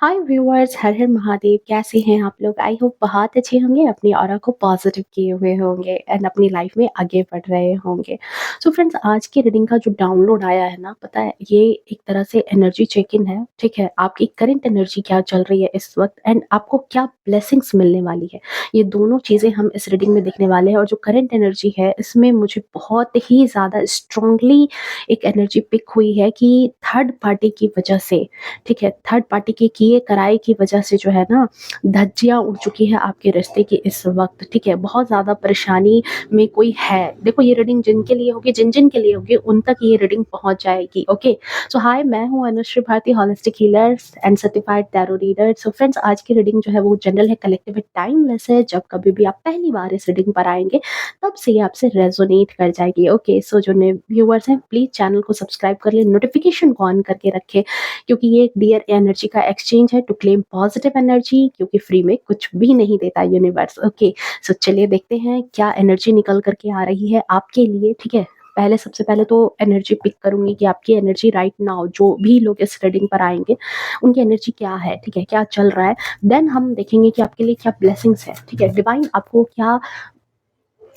हाय viewers, हर हर महादेव। कैसे हैं आप लोग? आई होप बहुत अच्छे होंगे, अपनी ऑरा को पॉजिटिव किए हुए होंगे एंड अपनी लाइफ में आगे बढ़ रहे होंगे। सो फ्रेंड्स, आज की रीडिंग का जो डाउनलोड आया है ना, पता है ये एक तरह से एनर्जी चेक इन है। ठीक है, आपकी करंट एनर्जी क्या चल रही है इस वक्त एंड आपको क्या ब्लेसिंग्स मिलने वाली है, ये दोनों चीज़ें हम इस रीडिंग में देखने वाले हैं। और जो करंट एनर्जी है इसमें मुझे बहुत ही ज़्यादा स्ट्रांगली एक एनर्जी पिक हुई है कि थर्ड पार्टी की वजह से, ठीक है, थर्ड पार्टी के किए कराए की वजह से जो है ना, धज्जियाँ उड़ चुकी है आपके रिश्ते की इस वक्त। ठीक है, बहुत ज़्यादा परेशानी में कोई है। देखो, ये रीडिंग जिनके लिए होगी, जिन जिन के लिए होगी, उन तक ये रीडिंग पहुंच जाएगी। ओके, सो हाय, मैं हूँ Anushree Bharti, holistic healer and certified tarot reader. So friends, आज की रीडिंग जो है वो जनरल है, कलेक्टिव है, टाइमलेस है। जब कभी भी आप पहली बार इस रीडिंग पर आएंगे तब से ये आपसे रेजोनेट कर जाएगी। ओके, सो जो नए व्यूअर्स हैं प्लीज चैनल को सब्सक्राइब कर ले, नोटिफिकेशन को ऑन करके रखे, क्योंकि ये एक डियर एनर्जी का एक्सचेंज है टू क्लेम पॉजिटिव एनर्जी, क्योंकि फ्री में कुछ भी नहीं देता यूनिवर्स। ओके, सो चलिए देखते हैं क्या एनर्जी निकल करके आ रही है आपके लिए। ठीक है, पहले सबसे पहले तो एनर्जी पिक करूंगी कि आपकी एनर्जी राइट नाउ, जो भी लोग इस रीडिंग पर आएंगे उनकी एनर्जी क्या है, ठीक है, क्या चल रहा है। देन हम देखेंगे कि आपके लिए क्या ब्लेसिंग्स है। ठीक है, डिवाइन आपको क्या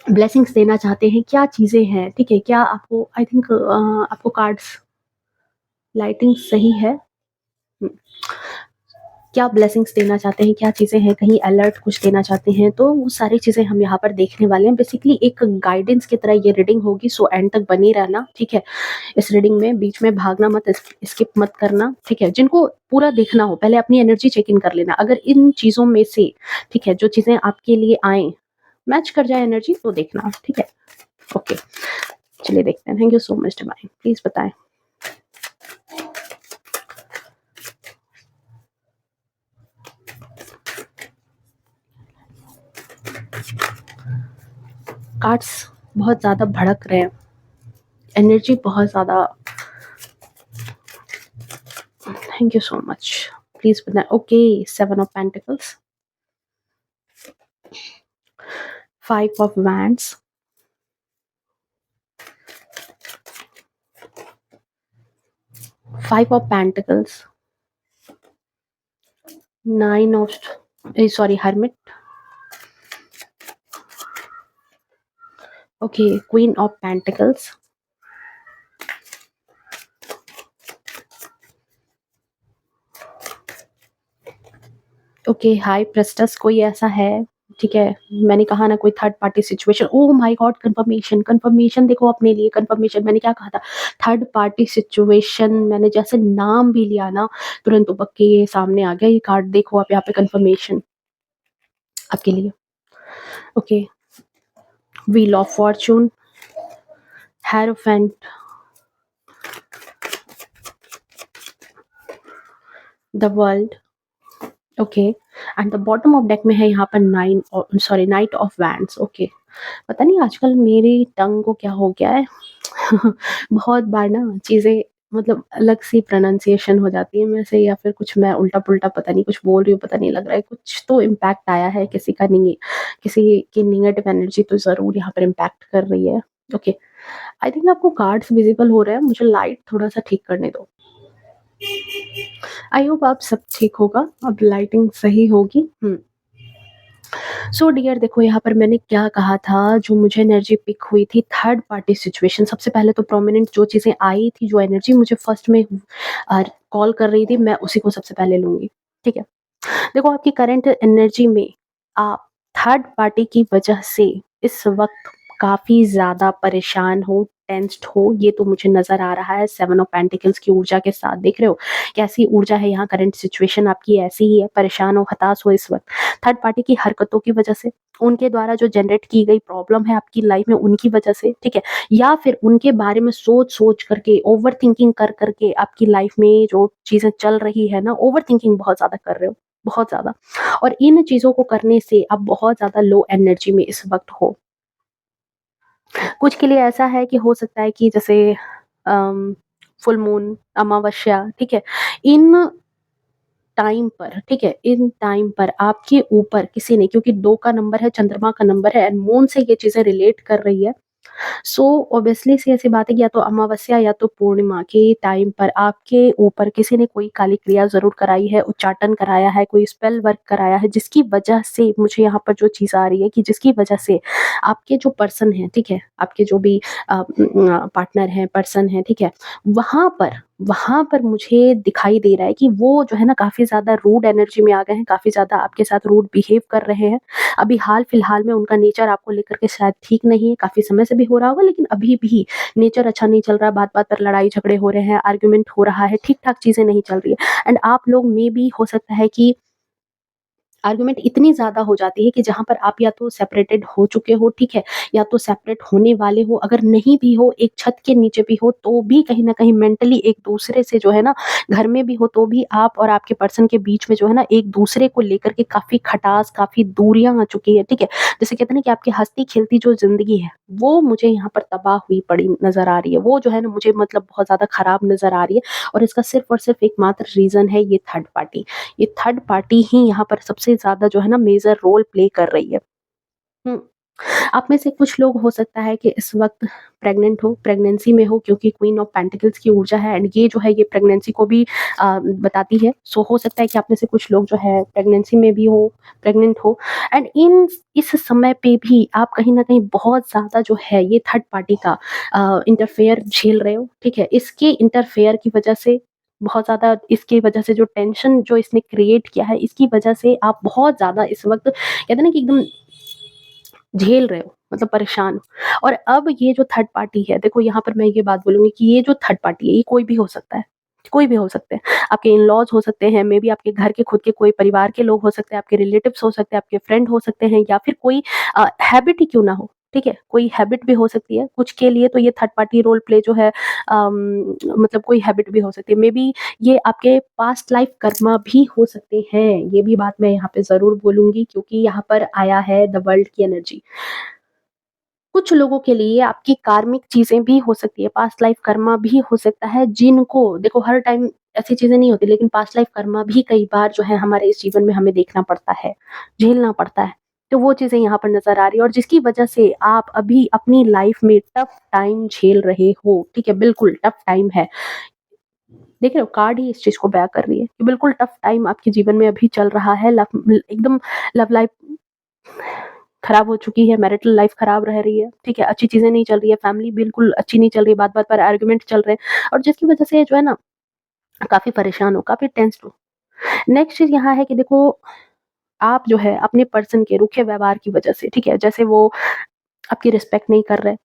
ब्लेसिंग्स देना चाहते हैं, क्या चीजें हैं। ठीक है, क्या आपको, आई थिंक आपको कार्ड्स, लाइटिंग सही है, क्या ब्लेसिंग्स देना चाहते हैं, क्या चीज़ें हैं, कहीं अलर्ट कुछ देना चाहते हैं, तो वो सारी चीज़ें हम यहाँ पर देखने वाले हैं। बेसिकली एक गाइडेंस की तरह ये रीडिंग होगी, सो एंड तक बनी रहना। ठीक है, इस रीडिंग में बीच में भागना मत, स्किप मत करना। ठीक है, जिनको पूरा देखना हो पहले अपनी एनर्जी चेक इन कर लेना। अगर इन चीज़ों में से, ठीक है, जो चीज़ें आपके लिए आए, मैच कर जाए एनर्जी, तो देखना। ठीक है, ओके, चलिए देखते हैं। Thank you so much Divine, please बताएं। कार्ड्स बहुत ज़्यादा भड़क रहे हैं, एनर्जी बहुत ज़्यादा। Thank you so much, please बताएं। Okay, 7 of Pentacles, 5 of Wands, 5 of Pentacles, 9 of, sorry, Hermit. Okay, Queen of Pentacles, okay, high priestess कोई ऐसा है। ठीक है, मैंने कहा ना, कोई third party situation. Oh my god, confirmation, confirmation देखो अपने लिए, कंफर्मेशन। मैंने क्या कहा था, थर्ड पार्टी सिचुएशन। मैंने जैसे नाम भी लिया ना, तुरंत उबक के ये सामने आ गया ये कार्ड। देखो आप यहाँ पे, कंफर्मेशन आपके लिए। Okay, wheel of Fortune, hierophant, the world. Okay, and the bottom of deck में है यहाँ पर नाइट ऑफ वैंड्स। ओके, पता नहीं आजकल मेरी टंग को क्या हो गया है। बहुत बार ना चीज़ें, मतलब अलग सी प्रोनाउंसिएशन हो जाती है मेरे से, या फिर कुछ मैं उल्टा पुल्टा पता नहीं कुछ बोल रही हूँ, पता नहीं लग रहा है। कुछ तो इम्पैक्ट आया है, किसी का नहीं, किसी की निगेटिव एनर्जी तो ज़रूर यहाँ पर इम्पैक्ट कर रही है। ओके, आई थिंक आपको कार्ड्स विजिबल हो रहे हैं, मुझे लाइट थोड़ा सा ठीक करने दो। आई होप आप सब ठीक होगा, अब लाइटिंग सही होगी। सो डियर, देखो यहाँ पर मैंने क्या कहा था, जो मुझे एनर्जी पिक हुई थी, थर्ड पार्टी सिचुएशन। सबसे पहले तो प्रोमिनेंट जो चीज़ें आई थी, जो एनर्जी मुझे फर्स्ट में कॉल कर रही थी, मैं उसी को सबसे पहले लूंगी। ठीक है, देखो आपकी करंट एनर्जी में आप थर्ड पार्टी की वजह से इस वक्त काफी ज्यादा परेशान हो, टेंस्ड हो, ये तो मुझे नजर आ रहा है। 7 of Pentacles की ऊर्जा के साथ देख रहे हो कैसी ऊर्जा है यहाँ। करंट सिचुएशन आपकी ऐसी ही है, परेशान हो, हताश हो इस वक्त थर्ड पार्टी की हरकतों की वजह से, उनके द्वारा जो जनरेट की गई प्रॉब्लम है आपकी लाइफ में, उनकी वजह से। ठीक है, या फिर उनके बारे में सोच सोच करके, ओवर थिंकिंग कर करके आपकी लाइफ में जो चीजें चल रही है ना, ओवर थिंकिंग बहुत ज्यादा कर रहे हो, बहुत ज्यादा। और इन चीजों को करने से आप बहुत ज्यादा लो एनर्जी में इस वक्त हो। कुछ के लिए ऐसा है कि हो सकता है कि जैसे फुल मून, अमावस्या, ठीक है, इन टाइम पर, ठीक है, इन टाइम पर आपके ऊपर किसी ने, क्योंकि 2 का नंबर है, चंद्रमा का नंबर है, एंड मून से ये चीजें रिलेट कर रही है, सो ऑब्वियसली सी ऐसी बात है कि या तो अमावस्या या तो पूर्णिमा के टाइम पर आपके ऊपर किसी ने कोई काली क्रिया ज़रूर कराई है, उच्चाटन कराया है, कोई स्पेल वर्क कराया है, जिसकी वजह से मुझे यहाँ पर जो चीज़ आ रही है कि जिसकी वजह से आपके जो पर्सन हैं, ठीक है? आपके जो भी पार्टनर हैं, पर्सन हैं, ठीक है? वहाँ पर मुझे दिखाई दे रहा है कि वो जो है ना काफ़ी ज़्यादा रूड एनर्जी में आ गए हैं, काफ़ी ज़्यादा आपके साथ रूड बिहेव कर रहे हैं। अभी हाल-फिलहाल में उनका नेचर आपको लेकर के शायद ठीक नहीं है, काफ़ी समय से भी हो रहा होगा, लेकिन अभी भी नेचर अच्छा नहीं चल रहा है, बात-बात पर लड़ाई-झगड़े हो रहे हैं, आर्गुमेंट हो रहा है, ठीक-ठाक चीज़ें नहीं चल रही है। एंड आप लोग में भी हो सकता है कि आर्गुमेंट इतनी ज़्यादा हो जाती है कि जहाँ पर आप या तो सेपरेटेड हो चुके हो, ठीक है? या तो सेपरेट होने वाले हो, अगर नहीं भी हो, एक छत के नीचे भी हो, तो भी कहीं न कहीं मेंटली एक-दूसरे से जो है ना, घर में भी हो तो भी आप और आपके पर्सन के बीच में जो है ना, एक-दूसरे को लेकर के काफ़ी खटास, काफ़ी दूरियाँ आ चुकी है, ठीक है? जैसे कहते हैं ना कि आपकी हँसती-खेलती जो ज़िंदगी है, वो मुझे यहाँ पर तबाह हुई पड़ी नज़र आ रही है। वो जो है ना, मुझे मतलब बहुत ज़्यादा खराब नज़र आ रही है और इसका सिर्फ़ और सिर्फ़ एकमात्र रीज़न है ये थर्ड पार्टी। ये थर्ड पार्टी ही यहाँ पर सबसे ज़्यादा जो है ना मेजर रोल प्ले कर रही है। हुँ। आप में से कुछ लोग हो सकता है कि इस वक़्त प्रेग्नेंट हो, प्रेगनेंसी में हो क्योंकि क्वीन ऑफ पेंटिकल्स की ऊर्जा है एंड ये जो है ये प्रेगनेंसी को भी बताती है। सो हो सकता है कि आप में से कुछ लोग जो है प्रेगनेंसी में भी हो, प्रेग्नेंट हो एंड इन इस समय पे भी आप कहीं न कहीं बहुत ज़्यादा जो है ये थर्ड पार्टी का इंटरफेयर झेल रहे हो, ठीक है? इसके इंटरफेयर की वजह से बहुत ज़्यादा इसकी वजह से जो टेंशन जो इसने क्रिएट किया है, इसकी वजह से आप बहुत ज़्यादा इस वक़्त कहते हैं ना कि एकदम झेल रहे हो, मतलब परेशान हो। और अब ये जो थर्ड पार्टी है, देखो यहाँ पर मैं ये बात बोलूँगी कि ये जो थर्ड पार्टी है, ये कोई भी हो सकता है, कोई भी हो सकते हैं। आपके इन-लॉज़ हो सकते हैं, मेबी आपके घर के खुद के कोई परिवार के लोग हो सकते हैं, आपके रिलेटिव्स हो सकते हैं, आपके फ्रेंड हो सकते हैं या फिर कोई हैबिट ही क्यों ना हो, ठीक है? कोई हैबिट भी हो सकती है, कुछ के लिए तो ये थर्ड पार्टी रोल प्ले जो है मतलब कोई हैबिट भी हो सकती है। मेबी ये आपके पास्ट लाइफ कर्मा भी हो सकते हैं, ये भी बात मैं यहाँ पे ज़रूर बोलूँगी क्योंकि यहाँ पर आया है द वर्ल्ड की एनर्जी। कुछ लोगों के लिए आपकी कार्मिक चीज़ें भी हो सकती है, पास्ट लाइफ कर्मा भी हो सकता है जिनको देखो हर टाइम ऐसी चीज़ें नहीं होती लेकिन पास्ट लाइफ कर्मा भी कई बार जो है हमारे इस जीवन में हमें देखना पड़ता है, झेलना पड़ता है। तो वो चीज़ें यहाँ पर नज़र आ रही है और जिसकी वजह से आप अभी अपनी लाइफ में टफ टाइम झेल रहे हो, ठीक है? बिल्कुल टफ टाइम है। देख रहे हो कार्ड ही इस चीज़ को बयाँ कर रही है कि बिल्कुल टफ टाइम आपके जीवन में अभी चल रहा है, एकदम लव लाइफ खराब हो चुकी है, मैरिटल लाइफ खराब रह रही है, ठीक है? अच्छी चीज़ें नहीं चल रही है, फैमिली बिल्कुल अच्छी नहीं चल रही है, बात-बात पर आर्गुमेंट चल रहे हैं और जिसकी वजह से जो है ना काफ़ी परेशान हो, काफ़ी टेंस्ड हो। नेक्स्ट चीज़ यहाँ है कि देखो आप जो है अपने पर्सन के रूखे व्यवहार की वजह से, ठीक है? जैसे वो आपकी रिस्पेक्ट नहीं कर रहे,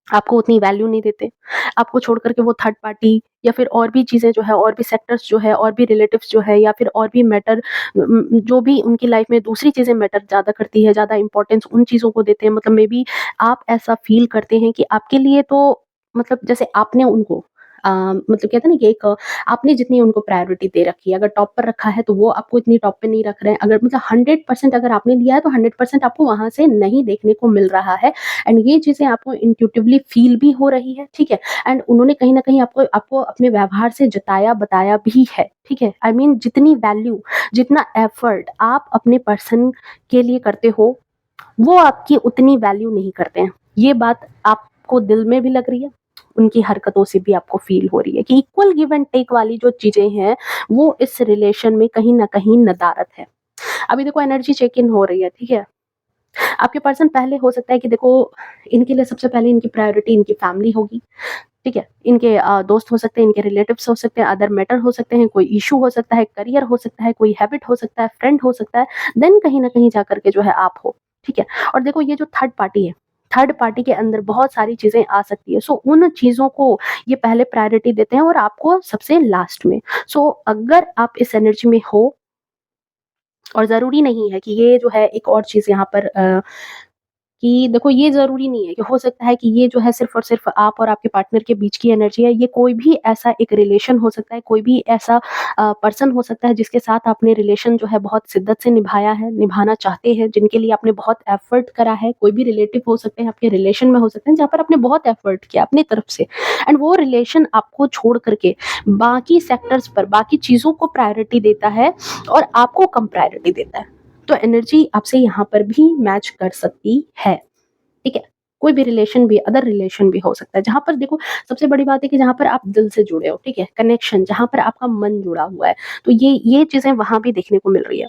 आपको उतनी वैल्यू नहीं देते, आपको छोड़ कर के वो थर्ड पार्टी या फिर और भी चीज़ें जो है और भी सेक्टर्स जो है और भी रिलेटिव्स जो है या फिर और भी मैटर जो भी उनकी लाइफ में दूसरी चीज़ें मैटर ज़्यादा करती है, ज़्यादा इम्पोर्टेंस उन चीज़ों को देते हैं। मतलब मे बी आप ऐसा फ़ील करते हैं कि आपके लिए तो मतलब जैसे आपने उनको मतलब कहते हैं ना कि एक आपने जितनी उनको प्रायोरिटी दे रखी है, अगर टॉप पर रखा है तो वो आपको इतनी टॉप पे नहीं रख रहे हैं। अगर मतलब 100% अगर आपने दिया है तो 100% आपको वहाँ से नहीं देखने को मिल रहा है। एंड ये चीज़ें आपको इंट्यूटिवली फ़ील भी हो रही है, ठीक है? एंड उन्होंने कहीं न कहीं आपको आपको अपने व्यवहार से जताया बताया भी है, ठीक है? आई मीन जितनी वैल्यू, जितना एफर्ट आप अपने पर्सन के लिए करते हो, वो आपकी उतनी वैल्यू नहीं करते हैं। ये बात आपको दिल में भी लग रही है, उनकी हरकतों से भी आपको फ़ील हो रही है कि इक्वल गिव एंड टेक वाली जो चीज़ें हैं, वो इस रिलेशन में कहीं न कहीं नदारद है। अभी देखो एनर्जी चेक इन हो रही है, ठीक है? आपके पर्सन पहले हो सकता है कि देखो इनके लिए सबसे पहले इनकी प्रायोरिटी इनकी फैमिली होगी, ठीक है? इनके दोस्त हो सकते हैं, इनके रिलेटिव्स हो सकते हैं, अदर मैटर हो सकते हैं, कोई इश्यू हो सकता है, करियर हो सकता है, कोई हैबिट हो सकता है, फ्रेंड हो सकता है, देन कहीं न कहीं जाकर के जो है आप हो, ठीक है? और देखो ये जो थर्ड पार्टी है, थर्ड पार्टी के अंदर बहुत सारी चीज़ें आ सकती है। सो उन चीज़ों को ये पहले प्रायोरिटी देते हैं और आपको सबसे लास्ट में। सो अगर आप इस एनर्जी में हो और ज़रूरी नहीं है कि ये जो है एक और चीज़ यहाँ पर कि देखो ये ज़रूरी नहीं है कि हो सकता है कि ये जो है सिर्फ़ और सिर्फ़ आप और आपके पार्टनर के बीच की एनर्जी है। ये कोई भी ऐसा एक रिलेशन हो सकता है, कोई भी ऐसा पर्सन हो सकता है जिसके साथ आपने रिलेशन जो है बहुत शिद्दत से निभाया है, निभाना चाहते हैं, जिनके लिए आपने बहुत एफ़र्ट करा है। कोई भी रिलेटिव हो सकते हैं, आपके रिलेशन में हो सकते हैं, जहाँ पर आपने बहुत एफ़र्ट किया अपनी तरफ से एंड वो रिलेशन आपको छोड़ कर के बाकी सेक्टर्स पर, बाकी चीज़ों को प्रायोरिटी देता है और आपको कम प्रायोरिटी देता है। तो एनर्जी आपसे यहाँ पर भी मैच कर सकती है, ठीक है? कोई भी रिलेशन भी, अदर रिलेशन भी हो सकता है। जहाँ पर देखो सबसे बड़ी बात है कि जहाँ पर आप दिल से जुड़े हो, ठीक है? कनेक्शन जहाँ पर आपका मन जुड़ा हुआ है, तो ये चीज़ें वहाँ भी देखने को मिल रही है।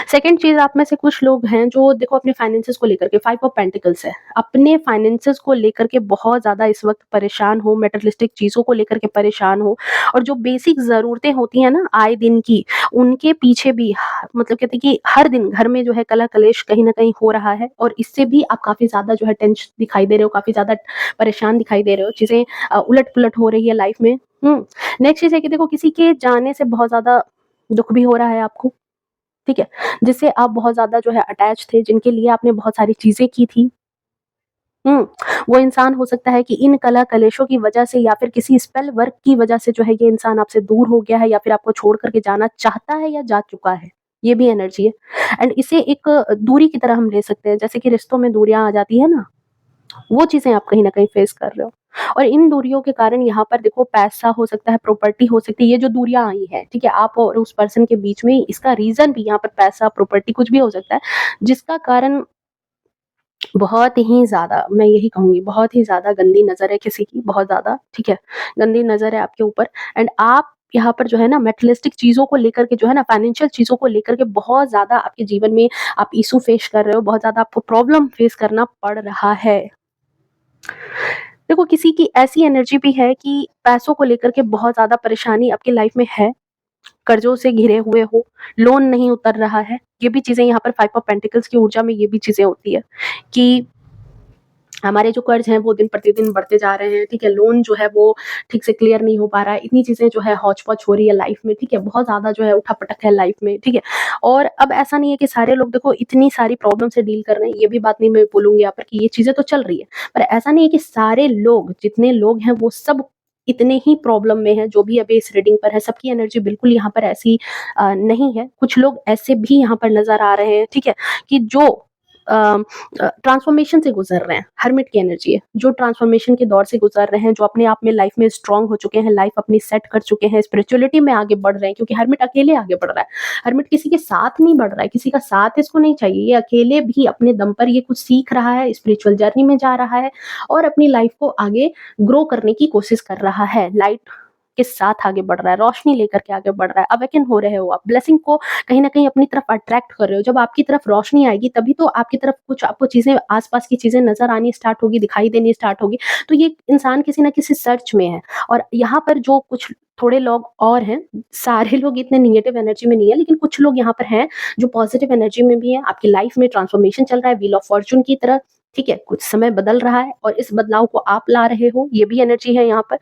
सेकंड चीज़, आप में से कुछ लोग हैं जो देखो अपने फाइनेंसेस को लेकर के 5 ऑफ पेंटिकल्स है। अपने फाइनेंसेस को लेकर के बहुत ज़्यादा इस वक़्त परेशान हो, मटेरियलिस्टिक चीज़ों को लेकर के परेशान हो, और जो बेसिक ज़रूरतें होती हैं ना आए दिन की, उनके पीछे भी मतलब कहते हैं कि हर दिन घर में जो है कलह-कलेश कहीं न कहीं हो रहा है, और इससे भी आप काफ़ी ज़्यादा जो है टेंस दिखाई दे रहे हो, काफ़ी ज़्यादा परेशान दिखाई दे रहे हो। चीज़ें उलट-पुलट हो रही है लाइफ़ में। नेक्स्ट चीज़ है कि देखो किसी के जाने से बहुत ज़्यादा दुःख भी हो रहा है आपको। ठीक है? जिससे आप बहुत ज़्यादा जो है अटैच थे, जिनके लिए आपने बहुत सारी चीज़ें की थी। हुँ, वो इंसान हो सकता है कि इन कलह-कलेशों की वजह से या फिर किसी स्पेल वर्क की वजह से जो है ये इंसान आपसे दूर हो गया है, या फिर आपको छोड़ कर के जाना चाहता है या जा चुका है। ये भी एनर्जी है, एंड इसे एक दूरी की तरह हम ले सकते हैं। जैसे कि रिश्तों में दूरियाँ आ जाती है ना, वो चीज़ें आप कहीं न कहीं फेस कर रहे हो। और इन दूरियों के कारण यहाँ पर देखो पैसा हो सकता है, प्रॉपर्टी हो सकती है, ये जो दूरियाँ आई हैं, ठीक है? आप और उस पर्सन के बीच में, इसका रीज़न भी यहाँ पर पैसा, प्रॉपर्टी कुछ भी हो सकता है, जिसका कारण बहुत ही ज़्यादा, मैं यही कहूँगी, बहुत ही ज़्यादा गंदी नज़र है किसी की, बहुत ज़्यादा, ठीक है? गंदी नज़र है आपके ऊपर, एंड आप यहाँ पर जो है ना मटेरियलिस्टिक चीज़ों को लेकर के जो है ना, फाइनेंशियल चीज़ों को लेकर के बहुत ज़्यादा आपके जीवन में आप इश्यू फेस कर रहे हो, बहुत ज़्यादा आपको प्रॉब्लम फेस करना पड़ रहा है। देखो किसी की ऐसी एनर्जी भी है कि पैसों को लेकर के बहुत ज़्यादा परेशानी आपकी लाइफ में है, कर्ज़ों से घिरे हुए हो, लोन नहीं उतर रहा है। ये भी चीज़ें यहाँ पर 5 ऑफ पेंटिकल्स की ऊर्जा में ये भी चीज़ें होती है कि हमारे जो कर्ज़ हैं वो दिन-प्रतिदिन बढ़ते जा रहे हैं, ठीक है? लोन जो है वो ठीक से क्लियर नहीं हो पा रहा है, इतनी चीज़ें जो है हौच-पौच हो रही है लाइफ़ में, ठीक है? बहुत ज़्यादा जो है उठा-पटक है लाइफ़ में, ठीक है? और अब ऐसा नहीं है कि सारे लोग देखो इतनी सारी प्रॉब्लम से डील कर रहे हैं, ये भी बात नहीं मैं बोलूँगी यहाँ पर कि ये चीज़ें तो चल रही है। पर ऐसा नहीं है कि सारे लोग, जितने लोग हैं वो सब इतने ही प्रॉब्लम में हैं, जो भी अभी इस रीडिंग पर है, सबकी एनर्जी बिल्कुल यहाँ पर ऐसी नहीं है। कुछ लोग ऐसे भी यहाँ पर नज़र आ रहे हैं, ठीक है? कि जो अ ट्रांसफॉर्मेशन से गुज़र रहे हैं, हर्मिट की एनर्जी है, जो ट्रांसफॉर्मेशन के दौर से गुज़र रहे हैं, जो अपने आप में लाइफ में स्ट्रॉन्ग हो चुके हैं, लाइफ अपनी सेट कर चुके हैं, स्पिरिचुअलिटी में आगे बढ़ रहे हैं, क्योंकि हर्मिट अकेले आगे बढ़ रहा है। हर्मिट किसी के साथ नहीं बढ़ रहा है, किसी का साथ इसको नहीं चाहिए, ये अकेले भी अपने दम पर ये कुछ सीख रहा है, स्पिरिचुअल जर्नी में जा रहा है और अपनी लाइफ को आगे ग्रो करने की कोशिश कर रहा है। लाइट के साथ आगे बढ़ रहा है, रोशनी लेकर के आगे बढ़ रहा है, अवेकन हो रहे हो आप, ब्लेसिंग को कहीं न कहीं अपनी तरफ अट्रैक्ट कर रहे हो। जब आपकी तरफ रोशनी आएगी तभी तो आपकी तरफ कुछ आपको चीज़ें, आस-पास की चीज़ें नज़र आनी स्टार्ट होगी, दिखाई देनी स्टार्ट होगी। तो ये इंसान किसी न किसी सर्च में है, और यहाँ पर जो कुछ थोड़े लोग और हैं, सारे लोग इतने नेगेटिव एनर्जी में नहीं है, लेकिन कुछ लोग यहाँ पर हैं जो पॉजिटिव एनर्जी में भी हैं। आपकी लाइफ में ट्रांसफॉर्मेशन चल रहा है व्हील ऑफ फॉर्च्यून की तरह, ठीक है? कुछ समय बदल रहा है और इस बदलाव को आप ला रहे हो, ये भी एनर्जी है यहाँ पर।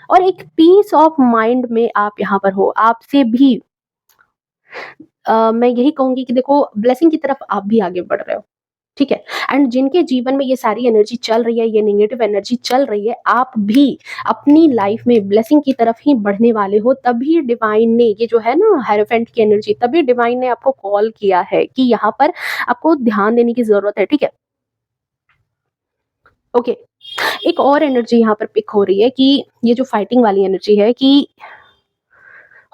और एक पीस ऑफ माइंड में आप यहाँ पर हो। आपसे भी मैं यही कहूँगी कि देखो ब्लेसिंग की तरफ आप भी आगे बढ़ रहे हो, ठीक है? एंड जिनके जीवन में ये सारी एनर्जी चल रही है, ये नेगेटिव एनर्जी चल रही है, आप भी अपनी लाइफ में ब्लेसिंग की तरफ ही बढ़ने वाले हो। तभी डिवाइन ने, ये जो है ना हायराफेंट की एनर्जी, तभी डिवाइन ने आपको कॉल किया है कि यहाँ पर आपको ध्यान देने की ज़रूरत है, ठीक है? ओके। एक और एनर्जी यहाँ पर पिक हो रही है कि ये जो फाइटिंग वाली एनर्जी है कि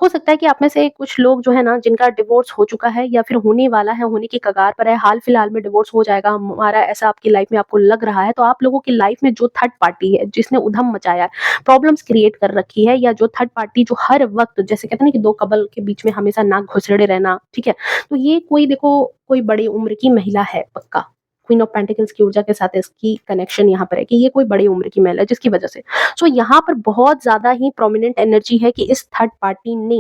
हो सकता है कि आप में से कुछ लोग जो है ना, जिनका डिवोर्स हो चुका है या फिर होने वाला है, होने की कगार पर है, हाल-फिलहाल में डिवोर्स हो जाएगा हमारा, ऐसा आपकी लाइफ में आपको लग रहा है, तो आप लोगों की लाइफ में जो थर्ड पार्टी है, जिसने उधम मचाया है, प्रॉब्लम्स क्रिएट कर रखी है, या जो थर्ड पार्टी जो हर वक़्त, जैसे कहते हैं ना कि 2 कपल के बीच में हमेशा नाक घुसड़े रहना, ठीक है? तो ये कोई देखो कोई बड़ी उम्र की महिला है पक्का। क्वीन ऑफ पेंटिकल्स की ऊर्जा के साथ इसकी कनेक्शन यहाँ पर है कि ये कोई बड़ी उम्र की महिला है, जिसकी वजह से सो यहाँ पर बहुत ज़्यादा ही प्रोमिनेंट एनर्जी है कि इस थर्ड पार्टी ने,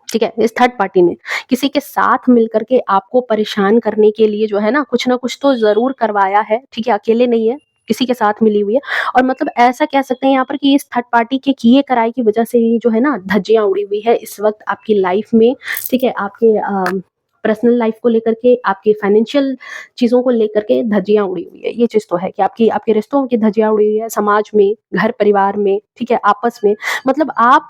ठीक है, इस थर्ड पार्टी ने किसी के साथ मिलकर के आपको परेशान करने के लिए जो है ना कुछ तो ज़रूर करवाया है, ठीक है? अकेले नहीं है, किसी के साथ मिली हुई है, और मतलब ऐसा कह सकते हैं यहाँ पर कि इस थर्ड पार्टी के किए कराए की वजह से ही जो है ना धज्जियाँ उड़ी हुई है इस वक़्त आपकी लाइफ में, ठीक है? आपके पर्सनल लाइफ को लेकर के, आपके फाइनेंशियल चीज़ों को लेकर के धज्जियाँ उड़ी हुई है। ये चीज़ तो है कि आपकी आपके रिश्तों की धज्जियाँ उड़ी हुई है, समाज में, घर परिवार में, ठीक है? आपस में, मतलब आप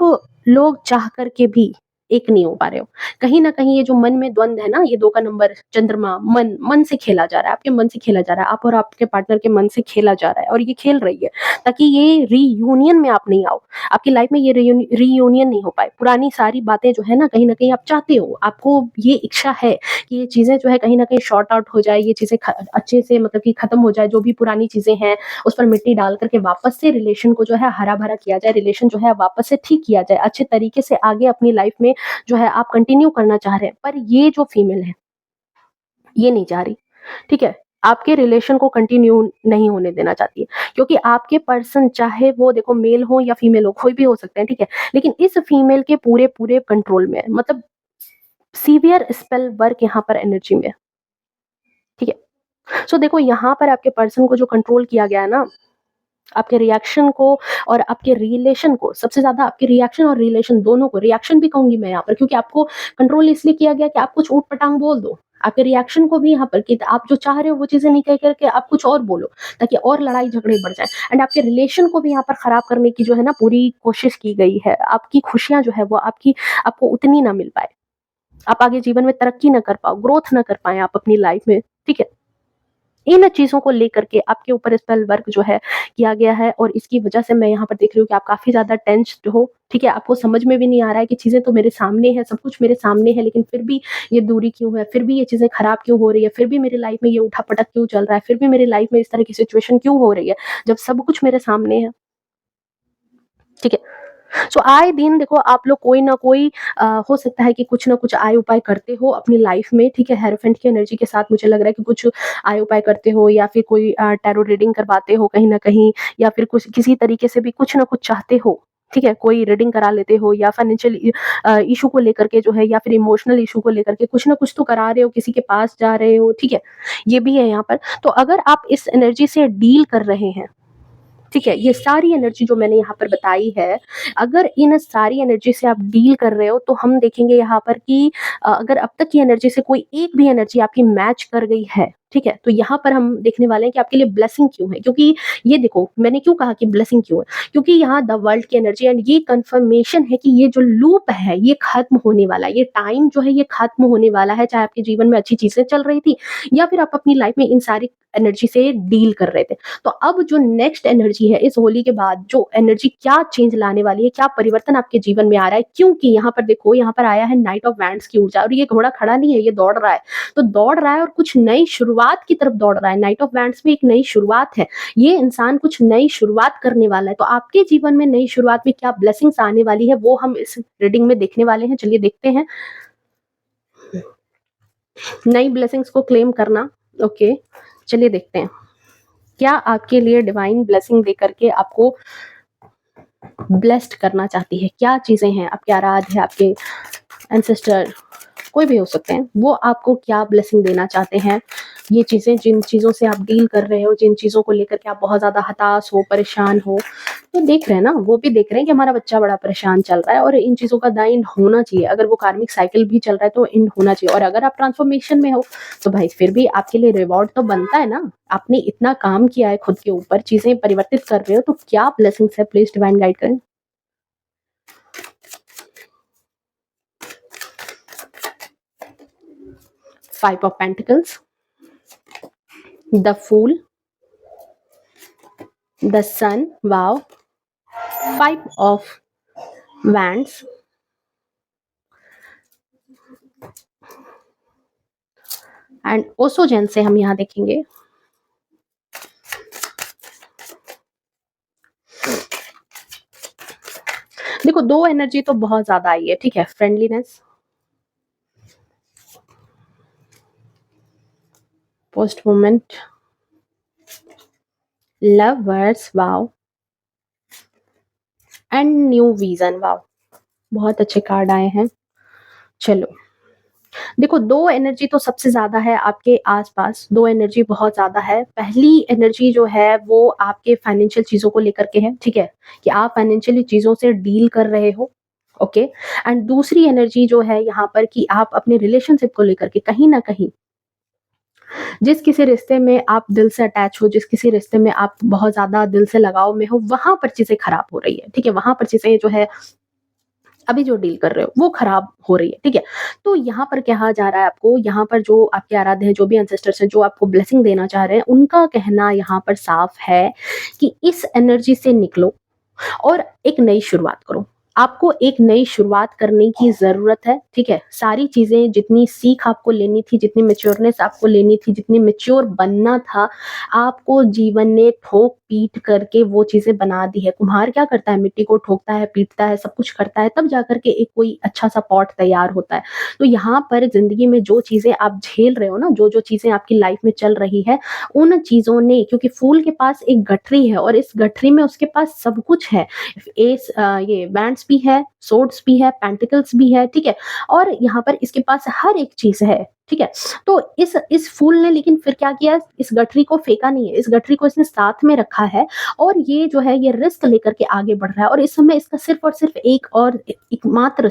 लोग चाह कर के भी एक नहीं हो पा रहे हो। कहीं न कहीं ये जो मन में द्वंद है ना, ये 2 का नंबर चंद्रमा, मन से खेला जा रहा है, आपके मन से खेला जा रहा है, आप और आपके पार्टनर के मन से खेला जा रहा है और ये खेल रही है, ताकि ये रीयूनियन में आप नहीं आओ। आपकी लाइफ में ये रीयूनियन नहीं हो पाए। पुरानी सारी बातें जो है ना, कहीं न कहीं आप चाहते हो, आपको ये इच्छा है कि ये चीज़ें जो है कहीं न कहीं सॉर्ट आउट हो जाए, ये चीज़ें ख अच्छे से मतलब कि खत्म हो जाए, जो भी पुरानी चीज़ें हैं, उस पर मिट्टी डाल कर के वापस से रिलेशन को जो है हरा-भरा किया जाए, रिलेशन जो है वापस से ठीक किया जाए, अच्छे तरीके से आगे अपनी लाइफ में जो है आप कंटिन्यू करना चाह रहे हैं। पर ये जो फीमेल है, ये नहीं चाह रही, ठीक है? आपके रिलेशन को कंटिन्यू नहीं होने देना चाहती है, क्योंकि आपके पर्सन चाहे वो देखो मेल हो या फीमेल हो, कोई भी हो सकते हैं, ठीक है? लेकिन इस फीमेल के पूरे-पूरे कंट्रोल में है, मतलब सीवियर स्पेल वर्क यहाँ पर एनर्जी में है, ठीक है? सो देखो यहाँ पर आपके पर्सन को जो कंट्रोल किया गया है ना, आपके रिएक्शन को और आपके रिलेशन को, सबसे ज़्यादा आपके रिएक्शन और रिलेशन दोनों को, रिएक्शन भी कहूँगी मैं यहाँ पर, क्योंकि आपको कंट्रोल इसलिए किया गया कि आप कुछ ऊट-पटांग बोल दो। आपके रिएक्शन को भी यहाँ पर कि आप जो चाह रहे हो वो चीज़ें नहीं कह कर के आप कुछ और बोलो, ताकि और लड़ाई झगड़े बढ़ जाएँ। एंड आपके रिलेशन को भी यहाँ पर खराब करने की जो है ना पूरी कोशिश की गई है। आपकी खुशियाँ जो है वो आपको उतनी ना मिल पाए। आप आगे जीवन में तरक्की ना कर पाओ, ग्रोथ ना कर पाएँ आप अपनी लाइफ में, ठीक है? इन चीज़ों को लेकर के आपके ऊपर स्पेल वर्क जो है किया गया है और इसकी वजह से मैं यहाँ पर देख रही हूँ कि आप काफ़ी ज़्यादा टेंस्ड हो, ठीक है? आपको समझ में भी नहीं आ रहा है कि चीज़ें तो मेरे सामने है, सब कुछ मेरे सामने है, लेकिन फिर भी ये दूरी क्यों है? फिर भी ये चीज़ें खराब क्यों हो रही है? फिर भी मेरी लाइफ में ये उठा-पटक क्यों चल रहा है? फिर भी मेरी लाइफ में इस तरह की सिचुएशन क्यों हो रही है? जब सब कुछ मेरे सामने है, ठीक है? सो आए दिन देखो आप लोग कोई ना कोई हो सकता है कि कुछ ना कुछ आय उपाय करते हो अपनी लाइफ में, ठीक है? हेरोफेंट की एनर्जी के साथ मुझे लग रहा है कि कुछ आय उपाय करते हो या फिर कोई टैरो रीडिंग करवाते हो कहीं न कहीं, या फिर कुछ किसी तरीके से भी कुछ ना कुछ चाहते हो, ठीक है? कोई रीडिंग करा लेते हो या फाइनेंशियल इश्यू को लेकर के जो है या फिर इमोशनल इश्यू को लेकर के कुछ ना कुछ तो करा रहे हो, किसी के पास जा रहे हो, ठीक है? ये भी है यहाँ पर। तो अगर आप इस एनर्जी से डील कर रहे हैं, ठीक है? ये सारी एनर्जी जो मैंने यहाँ पर बताई है, अगर इन सारी एनर्जी से आप डील कर रहे हो, तो हम देखेंगे यहाँ पर कि अगर अब तक की एनर्जी से कोई एक भी एनर्जी आपकी मैच कर गई है, ठीक है? तो यहाँ पर हम देखने वाले हैं कि आपके लिए ब्लेसिंग क्यों है, क्योंकि ये देखो, मैंने क्यों कहा कि ब्लेसिंग क्यों है? क्योंकि यहाँ द वर्ल्ड की एनर्जी एंड ये कन्फर्मेशन है कि ये जो लूप है, ये खत्म होने वाला है, ये टाइम जो है ये खत्म होने वाला है, चाहे आपके जीवन में अच्छी चीज़ें चल रही थी या फिर आप अपनी लाइफ में इन सारी एनर्जी से डील कर रहे थे। तो अब जो नेक्स्ट एनर्जी है, इस होली के बाद जो एनर्जी क्या चेंज लाने वाली है, क्या परिवर्तन आपके जीवन में आ रहा है, क्योंकि यहाँ पर देखो, यहाँ पर आया है नाइट ऑफ वैंड्स की ऊर्जा और ये घोड़ा खड़ा नहीं है, ये दौड़ रहा है। तो दौड़ रहा है और कुछ नई शुरुआत की तरफ दौड़ रहा है। नाइट ऑफ वैंड्स में एक नई शुरुआत है, ये इंसान कुछ नई शुरुआत करने वाला है। तो आपके जीवन में नई शुरुआत में क्या ब्लेसिंग्स आने वाली है, वो हम इस रीडिंग में देखने वाले हैं। चलिए देखते हैं। नई ब्लेसिंग्स को क्लेम करना, ओके, चलिए देखते हैं क्या आपके लिए डिवाइन ब्लेसिंग दे करके आपको ब्लेस्ड करना चाहती है। क्या चीज़ें हैं, आपके आराध्य, आपके एंसेस्टर, कोई भी हो सकते हैं, वो आपको क्या ब्लेसिंग देना चाहते हैं। ये चीज़ें, जिन चीज़ों से आप डील कर रहे हो, जिन चीज़ों को लेकर के आप बहुत ज़्यादा हताश हो, परेशान हो, तो देख रहे हैं ना, वो भी देख रहे हैं कि हमारा बच्चा बड़ा परेशान चल रहा है और इन चीज़ों का एंड होना चाहिए। अगर वो कार्मिक साइकिल भी चल रहा है तो एंड होना चाहिए, और अगर आप ट्रांसफॉर्मेशन में हो तो भाई फिर भी आपके लिए रिवॉर्ड तो बनता है ना। आपने इतना काम किया है खुद के ऊपर, चीज़ें परिवर्तित कर रहे हो, तो क्या ब्लेसिंग्स है, प्लीज डिवाइन गाइड करें। 5 of Pentacles, the Fool, the Sun, wow, 5 of Wands, and ओसोजन से हम यहाँ देखेंगे देखो, 2 एनर्जी तो बहुत ज्यादा आई है, ठीक है? Friendliness, post moment, lovers, wow, and new vision, wow. बहुत अच्छे कार्ड आए हैं। चलो देखो, 2 एनर्जी तो सबसे ज़्यादा है आपके आस-पास, 2 एनर्जी बहुत ज़्यादा है। पहली एनर्जी जो है वो आपके फाइनेंशियल चीज़ों को लेकर के है, ठीक है? कि आप फाइनेंशियली चीज़ों से डील कर रहे हो, ओके? एंड दूसरी एनर्जी जो है यहाँ पर कि आप अपने रिलेशनशिप को लेकर के कहीं न कहीं, जिस किसी रिश्ते में आप दिल से अटैच हो, जिस किसी रिश्ते में आप बहुत ज़्यादा दिल से लगाव में हो, वहाँ पर चीज़ें खराब हो रही है, ठीक है? वहाँ पर चीज़ें जो है अभी जो डील कर रहे हो वो खराब हो रही है, ठीक है? तो यहाँ पर कहा जा रहा है आपको, यहाँ पर जो आपके आराध्य हैं, जो भी एंसेस्टर्स हैं, जो आपको ब्लेसिंग देना चाह रहे हैं, उनका कहना यहाँ पर साफ है कि इस एनर्जी से निकलो और एक नई शुरुआत करो। आपको एक नई शुरुआत करने की ज़रूरत है, ठीक है? सारी चीज़ें, जितनी सीख आपको लेनी थी, जितनी मैच्योरनेस आपको लेनी थी, जितनी मैच्योर बनना था, आपको जीवन ने ठोक-पीट करके वो चीज़ें बना दी है। कुम्हार क्या करता है? मिट्टी को ठोकता है, पीटता है, सब कुछ करता है, तब जाकर के एक कोई अच्छा-सा पॉट तैयार होता है। तो यहाँ पर ज़िंदगी में जो चीज़ें आप झेल रहे हो ना, जो-जो चीज़ें आपकी लाइफ़ में चल रही है, उन चीज़ों ने, क्योंकि फूल के पास एक गठरी है और इस गठरी में उसके पास सब कुछ है। ये बैंड्स भी है, सोर्ड्स भी है, पेंटिकल्स भी है, ठीक है? और यहाँ पर इसके पास हर एक चीज़ है, ठीक है? तो इस फूल ने लेकिन फिर क्या किया, इस गठरी को फेंका नहीं है, इस गठरी को इसने साथ में रखा है और ये जो है ये रिस्क लेकर के आगे बढ़ रहा है और इस समय इसका सिर्फ़ और सिर्फ़ एक और एकमात्र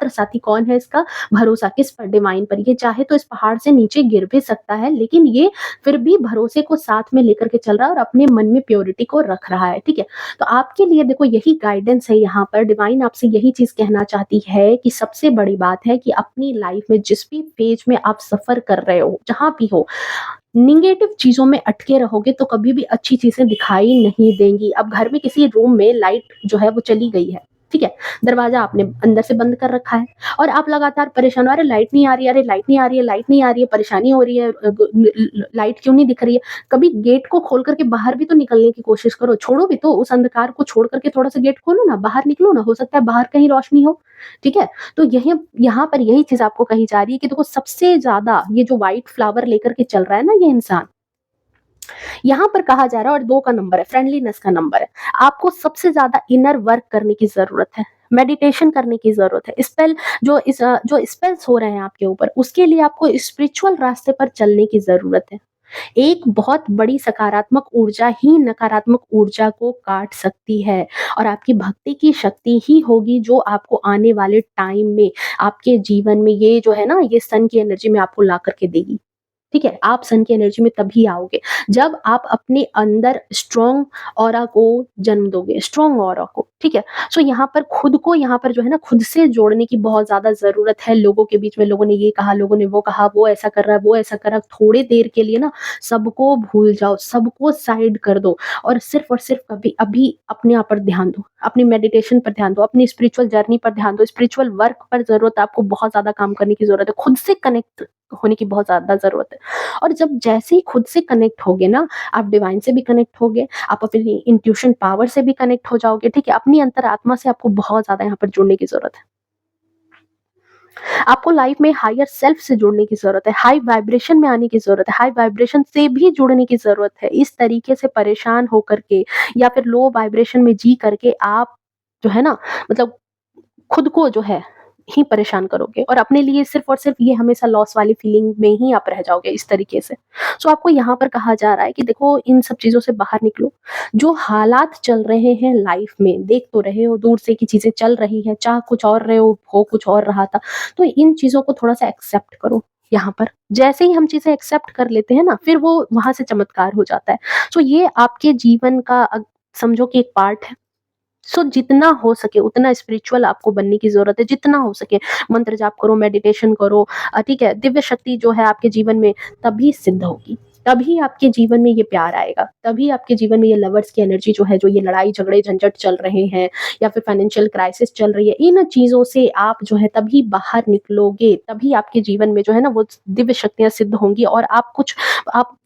साथी कौन है इसका? भरोसा। किस पर? डिवाइन पर। ये चाहे तो इस पहाड़ से नीचे गिर भी सकता है, लेकिन ये फिर भी भरोसे को साथ में लेकर के चल रहा है और अपने मन में प्योरिटी को रख रहा है, ठीक है? तो आपके लिए देखो यही गाइडेंस है, यहाँ पर डिवाइन आपसे यही चीज़ कहना चाहती है कि सबसे बड़ी बात है कि अपनी लाइफ में जिस भी फेज में आप सफ़र कर रहे हो, जहाँ भी हो, नेगेटिव चीज़ों में अटके रहोगे तो कभी भी अच्छी चीज़ें दिखाई नहीं देंगी। अब घर में किसी रूम में लाइट जो है वो चली गई है, ठीक है? दरवाज़ा आपने अंदर से बंद कर रखा है और आप लगातार परेशान हो, अरे लाइट नहीं आ रही है, अरे लाइट नहीं आ रही है, लाइट नहीं आ रही है, परेशानी हो रही है, लाइट क्यों नहीं दिख रही है? कभी गेट को खोल करके बाहर भी तो निकलने की कोशिश करो, छोड़ो भी तो, उस अंधकार को छोड़ करके थोड़ा-सा गेट खोलो ना, बाहर निकलो ना, हो सकता है बाहर कहीं रोशनी हो, ठीक है? तो यही यहाँ पर यही चीज़ आपको कही जा रही है कि देखो सबसे ज़्यादा ये जो व्हाइट फ्लावर लेकर के चल रहा है ना ये इंसान, यहाँ पर कहा जा रहा है, और 2 का नंबर है, फ्रेंडलीनेस का नंबर है। आपको सबसे ज़्यादा इनर वर्क करने की ज़रूरत है, मेडिटेशन करने की ज़रूरत है। जो स्पेल्स हो रहे हैं आपके ऊपर, उसके लिए आपको स्पिरिचुअल रास्ते पर चलने की ज़रूरत है। एक बहुत बड़ी सकारात्मक ऊर्जा ही नकारात्मक ऊर्जा को काट सकती है और आपकी भक्ति की शक्ति ही होगी जो आपको आने वाले टाइम में, आपके जीवन में ये जो है ना, ये सन की एनर्जी में आपको ला करके देगी। ठीक है? आप सन की एनर्जी में तभी आओगे, जब आप अपने अंदर स्ट्रॉन्ग ऑरा को जन्म दोगे, स्ट्रॉन्ग ऑरा को, ठीक है? सो यहाँ पर खुद को, यहाँ पर जो है ना, खुद से जोड़ने की बहुत ज़्यादा ज़रूरत है। लोगों के बीच में लोगों ने ये कहा, लोगों ने वो कहा, वो ऐसा कर रहा है, वो ऐसा कर रहा है, थोड़ी देर के लिए ना सबको भूल जाओ, सबको साइड कर दो और सिर्फ कभी अभी अपने आप पर ध्यान दो, अपनी मेडिटेशन पर ध्यान दो, अपनी स्पिरिचुअल जर्नी पर ध्यान दो, स्पिरिचुअल वर्क पर ज़रूरत है, आपको बहुत ज़्यादा काम करने की ज़रूरत है, खुद से कनेक्ट होने की बहुत ज़्यादा ज़रूरत है। और जब जैसे ही खुद से कनेक्ट होगे ना, आप डिवाइन से भी कनेक्ट होगे, आप अपनी इंट्यूशन पावर से भी कनेक्ट हो जाओगे, ठीक है? अपनी अंतरात्मा से आपको बहुत ज़्यादा यहाँ पर जुड़ने की ज़रूरत है। आपको लाइफ में हायर सेल्फ से जुड़ने की ज़रूरत है, हाई वाइब्रेशन में आने की ज़रूरत है, हाई वाइब्रेशन से भी जुड़ने की ज़रूरत है। इस तरीके से परेशान होकर के या फिर लो वाइब्रेशन में जी करके आप जो है ना, मतलब खुद को जो है ही परेशान करोगे और अपने लिए सिर्फ़ और सिर्फ़ ये हमेशा लॉस वाली फीलिंग में ही आप रह जाओगे इस तरीके से। सो आपको यहाँ पर कहा जा रहा है कि देखो इन सब चीज़ों से बाहर निकलो। जो हालात चल रहे हैं लाइफ़ में, देख तो रहे हो दूर से कि चीज़ें चल रही हैं, चाह कुछ और रहे हो कुछ और रहा था। तो इन चीज़ों को थोड़ा-सा एक्सेप्ट करो यहाँ पर। जैसे ही हम चीज़ें एक्सेप्ट कर लेते हैं ना, फिर वो वहाँ से चमत्कार हो जाता है। सो ये आपके जीवन का समझो कि एक पार्ट है। सो जितना हो सके उतना स्पिरिचुअल आपको बनने की ज़रूरत है, जितना हो सके मंत्र जाप करो, मेडिटेशन करो, ठीक है? दिव्य शक्ति जो है आपके जीवन में तभी सिद्ध होगी, तभी आपके जीवन में ये प्यार आएगा, तभी आपके जीवन में ये लवर्स की एनर्जी जो है, जो ये लड़ाई झगड़े झंझट चल रहे हैं या फिर फाइनेंशियल क्राइसिस चल रही है, इन चीज़ों से आप जो है तभी बाहर निकलोगे, तभी आपके जीवन में जो है ना वो दिव्य शक्तियाँ सिद्ध होंगी और आप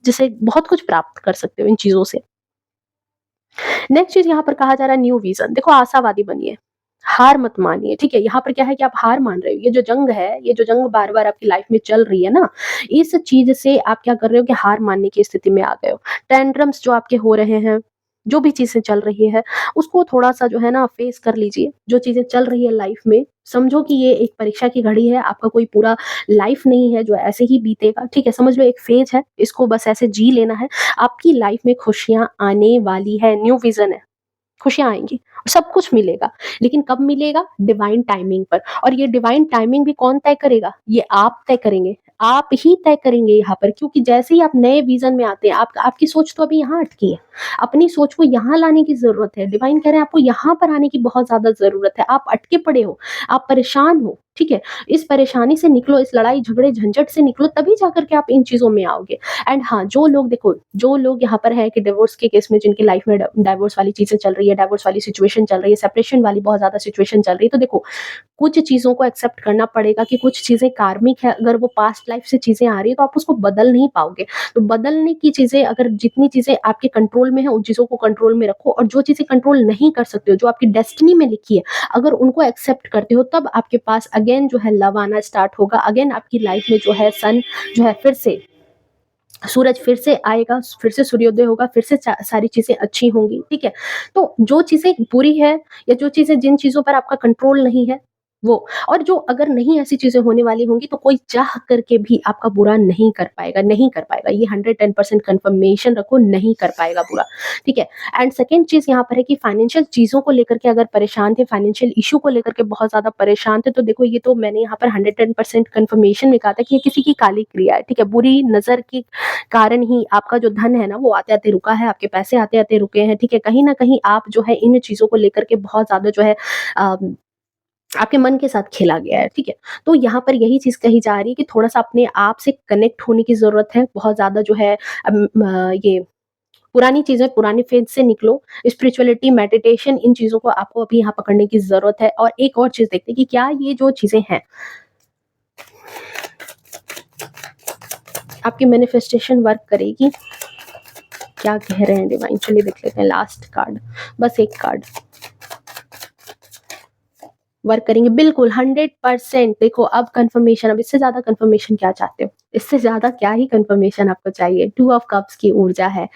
जैसे बहुत कुछ प्राप्त कर सकते हो इन चीज़ों से। नेक्स्ट चीज़ यहाँ पर कहा जा रहा है न्यू विज़न। देखो आशावादी बनिए, हार मत मानिए, ठीक है? यहाँ पर क्या है कि आप हार मान रहे हो। ये जो जंग है, ये जो जंग बार-बार आपकी लाइफ़ में चल रही है ना, इस चीज़ से आप क्या कर रहे हो कि हार मानने की स्थिति में आ गए हो। टेंट्रम्स जो आपके हो रहे हैं, जो भी चीज़ें चल रही है, उसको थोड़ा-सा जो है ना फेस कर लीजिए। जो चीज़ें चल रही है लाइफ़ में, समझो कि ये एक परीक्षा की घड़ी है, आपका कोई पूरा लाइफ़ नहीं है जो ऐसे ही बीतेगा, ठीक है? समझ लो एक फ़ेज़ है, इसको बस ऐसे जी लेना है। आपकी लाइफ़ में खुशियाँ आने वाली है, न्यू विज़न है। खुशियाँ आएँगी, सब कुछ मिलेगा, लेकिन कब मिलेगा? डिवाइन टाइमिंग पर और ये डिवाइन टाइमिंग भी कौन तय करेगा? ये आप तय करेंगे। आप ही तय करेंगे यहाँ पर, क्योंकि जैसे ही आप नए विज़न में आते हैं, आप आपकी सोच तो अभी यहाँ अटकी है। अपनी सोच को यहाँ लाने की ज़रूरत है। डिवाइन कह रहे हैं आपको यहाँ पर आने की बहुत ज़्यादा ज़रूरत है। आप अटके पड़े हो, आप परेशान हो, ठीक है? इस परेशानी से निकलो, इस लड़ाई झगड़े झंझट से निकलो, तभी जाकर के आप इन चीज़ों में आओगे। एंड हाँ, जो लोग देखो, जो लोग यहाँ पर हैं कि डिवोर्स के केस में जिनकी लाइफ में डाइवोर्स वाली चीज़ें चल रही है, डाइवोर्स वाली सिचुएशन चल रही है, सेपरेशन वाली बहुत ज़्यादा सिचुएशन चल रही है, तो देखो, कुछ चीज़ों को एक्सेप्ट करना पड़ेगा कि कुछ चीज़ें कार्मिक है, अगर वो पास्ट लाइफ से चीज़ें आ रही है तो आप उसको बदल नहीं पाओगे। तो बदलने की चीज़ें, अगर जितनी चीज़ें आपके कंट्रोल में है उन चीज़ों को कंट्रोल में रखो, और जो चीज़ें कंट्रोल नहीं कर सकते हो, जो आपकी डेस्टिनी में लिखी है, अगर उनको एक्सेप्ट करते हो, तब आपके पास अगेन जो है लव आना स्टार्ट होगा। अगेन आपकी लाइफ में जो है सन जो है फिर से, सूरज फिर से आएगा, फिर से सूर्योदय होगा, फिर से सारी चीजें अच्छी होंगी, ठीक है? तो जो चीजें बुरी है, या जो चीजें, जिन चीजों पर आपका कंट्रोल नहीं है, वो, और जो अगर नहीं ऐसी चीजें होने वाली होंगी, तो कोई चाह करके भी आपका बुरा नहीं कर पाएगा, नहीं कर पाएगा। ये 110% कंफर्मेशन रखो, नहीं कर पाएगा बुरा, ठीक है? एंड सेकेंड चीज यहाँ पर है कि फाइनेंशियल चीजों को लेकर के अगर परेशान थे, फाइनेंशियल इशू को लेकर के बहुत ज्यादा परेशान थे, तो देखो, ये तो मैंने यहाँ पर 110% कंफर्मेशन में कहा था कि ये किसी की काली क्रिया है, ठीक है? बुरी नजर की कारण ही आपका जो धन है ना, वो आते-आते रुका है, आपके पैसे आते-आते रुके हैं, ठीक है? कहीं न कहीं आप जो है इन चीज़ों को लेकर के बहुत ज़्यादा जो है अ, आपके मन के साथ खेला गया है, ठीक है? तो यहाँ पर यही चीज़ कही जा रही है कि थोड़ा-सा अपने आप से कनेक्ट होने की ज़रूरत है, बहुत ज़्यादा जो है ये पुरानी चीज़ें, पुरानी फेज़ से निकलो, स्पिरिचुअलिटी, मेडिटेशन, इन चीज़ों को आपको अभी यहाँ पकड़ने की ज़रूरत है। और एक और चीज़ देखते हैं कि क्या ये जो चीज़ें हैं, आपकी मैनिफेस्टेशन वर्क करेगी? क्या कह रहे हैं डिवाइन? चलिए देख लेते हैं लास्ट कार्ड, बस एक कार्ड। वर्क करेंगे बिल्कुल 100%। देखो, अब कंफर्मेशन, अब इससे ज्यादा कंफर्मेशन क्या चाहते हो? इससे ज्यादा क्या ही कंफर्मेशन आपको चाहिए? 2 ऑफ कप्स की ऊर्जा है,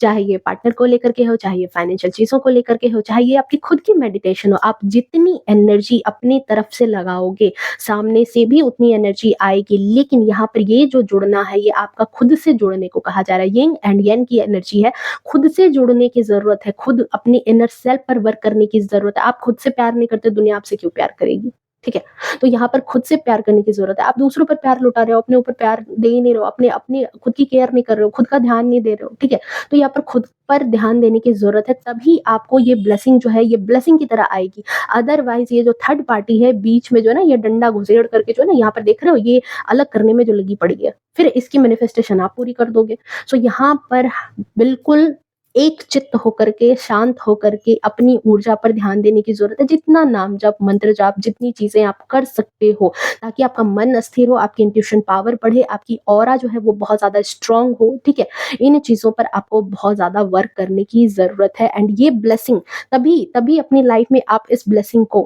चाहे ये पार्टनर को लेकर के हो, चाहे ये फाइनेंशियल चीजों को लेकर के हो, चाहे ये आपकी खुद की मेडिटेशन हो, आप जितनी एनर्जी अपनी तरफ से लगाओगे, सामने से भी उतनी एनर्जी आएगी। लेकिन यहाँ पर ये जो जुड़ना है, ये आपका खुद से जुड़ने को कहा जा रहा है। यिंग एंड यन की एनर्जी है, खुद से जुड़ने की जरूरत है, खुद अपने इनर सेल्फ पर वर्क करने की जरूरत है। आप खुद से प्यार नहीं करते, दुनिया आपसे क्यों प्यार करेगी? ठीक है? तो यहाँ पर खुद से प्यार करने की जरूरत है। आप दूसरों पर प्यार लुटा रहे हो, अपने ऊपर प्यार दे ही नहीं रहे हो, अपने अपने खुद की केयर नहीं कर रहे हो, खुद का ध्यान नहीं दे रहे हो, ठीक है? तो यहाँ पर खुद पर ध्यान देने की जरूरत है, तभी आपको ये ब्लेसिंग जो है, ये ब्लेसिंग की तरह आएगी। अदरवाइज ये जो थर्ड पार्टी है बीच में, जो है ना, ये डंडा घुसेड़ करके, जो है ना, यहाँ पर देख रहे हो, ये अलग करने में जो लगी पड़ी है, फिर इसकी मैनिफेस्टेशन आप पूरी कर दोगे। सो यहाँ पर बिल्कुल एक चित्त होकर के, शांत होकर के अपनी ऊर्जा पर ध्यान देने की जरूरत है। जितना नाम जप, मंत्र जाप, जितनी चीजें आप कर सकते हो, ताकि आपका मन स्थिर हो, आपकी इंट्यूशन पावर बढ़े, आपकी ऑरा जो है वो बहुत ज्यादा स्ट्रांग हो, ठीक है? इन चीजों पर आपको बहुत ज्यादा वर्क करने की जरूरत है। एंड ये ब्लेसिंग, तभी तभी अपनी लाइफ में आप इस ब्लेसिंग को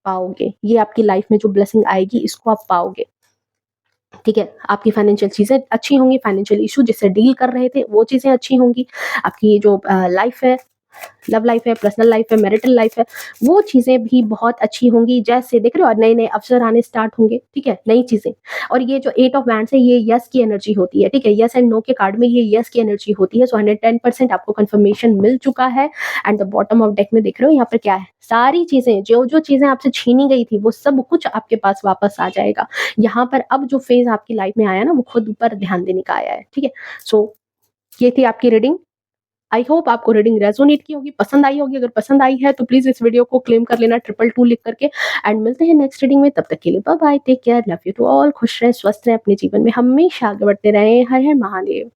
पाओगे। ये आपकी लाइफ में जो ब्लेसिंग आएगी, इसको आप पाओगे, ठीक है? आपकी फाइनेंशियल चीज़ें अच्छी होंगी, फाइनेंशियल इश्यू जिससे डील कर रहे थे, वो चीज़ें अच्छी होंगी। आपकी जो लाइफ़ है, लव लाइफ है, पर्सनल लाइफ है, मैरिटल लाइफ है, वो चीज़ें भी बहुत अच्छी होंगी। जैसे देख रहे हो, नए-नए अवसर आने स्टार्ट होंगे, ठीक है? नई चीज़ें। और ये जो 8 ऑफ वैंड्स है, ये यस की एनर्जी होती है, ठीक है? यस एंड नो के कार्ड में ये यस की एनर्जी होती है। सो 110% आपको कन्फर्मेशन मिल चुका है। And the bottom of deck में देख रहे हो, यहाँ पर क्या है? सारी चीज़ें, जो-जो चीज़ें आपसे छीनी गई थी, वो सब कुछ आपके पास वापस आ जाएगा। यहाँ पर अब जो फेज़ आपकी लाइफ में आया ना, वो खुद पर ध्यान देने का आया है, ठीक है? सो ये थी आपकी रीडिंग। आई होप आपको रीडिंग रेजोनेट की होगी, पसंद आई होगी। अगर पसंद आई है तो प्लीज इस वीडियो को क्लेम कर लेना 222 लिख करके। एंड मिलते हैं नेक्स्ट रीडिंग में, तब तक के लिए bye bye, take care, love you to all. खुश रहें, स्वस्थ रहें, अपने जीवन में हमेशा आगे बढ़ते रहें। हर हर महादेव।